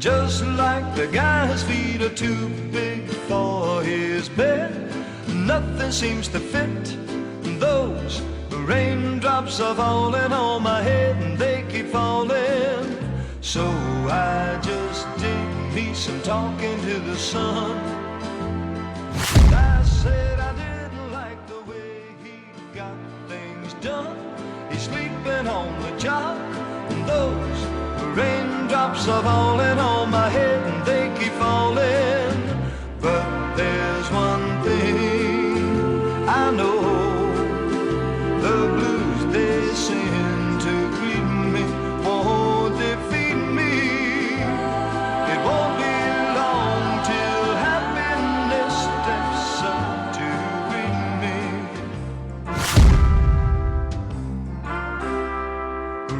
just like the guy's feet are too big for his bed. Nothing seems to fit. Those raindrops are falling on my head, and they keep falling. So I just did me some talking to the sun. I said I didn't like the way he got things done. He's sleeping on the job, and those raindrops are falling on my head, and they keep falling. But there's one thing I know, the blues they send to greet me won't defeat me. It won't be long till happiness steps up to greet me.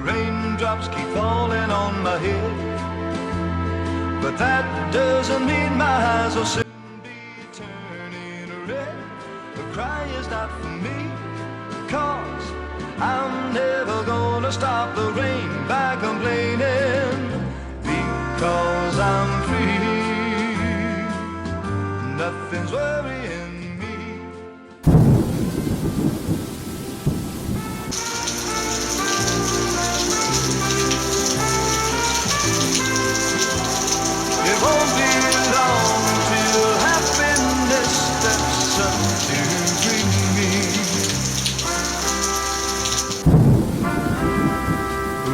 Raindrops keep falling on my head, but that doesn't mean my eyes will soon be turning red. The cry is not for me, 'cause I'm never gonna stop the rain by complaining, because I'm free. Nothing's worrying me. It won't be long till happiness steps up to greet me.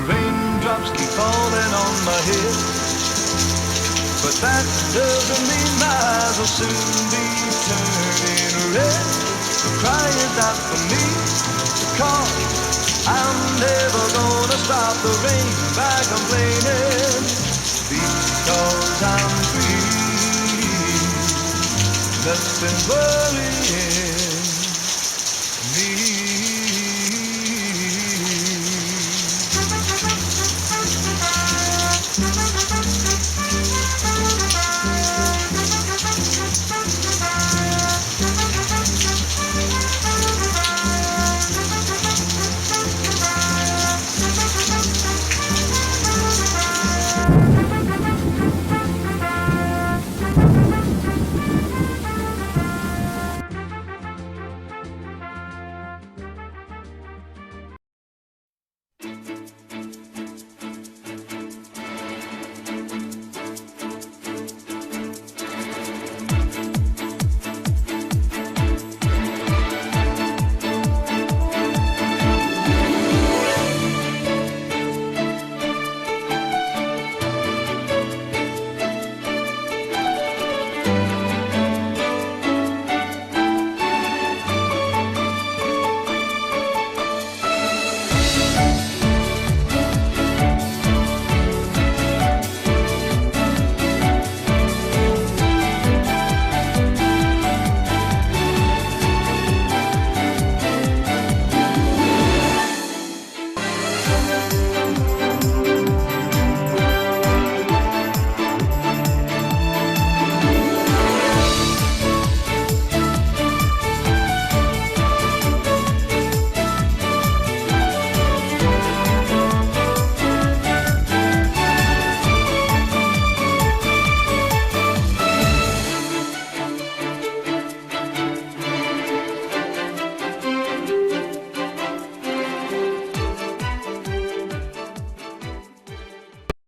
Raindrops keep falling on my head, but that doesn't mean my eyes will soon be turning red. The cry is not for me, 'cause I'm never gonna stop the rain by complaining, because I'm free. Nothing's worrying.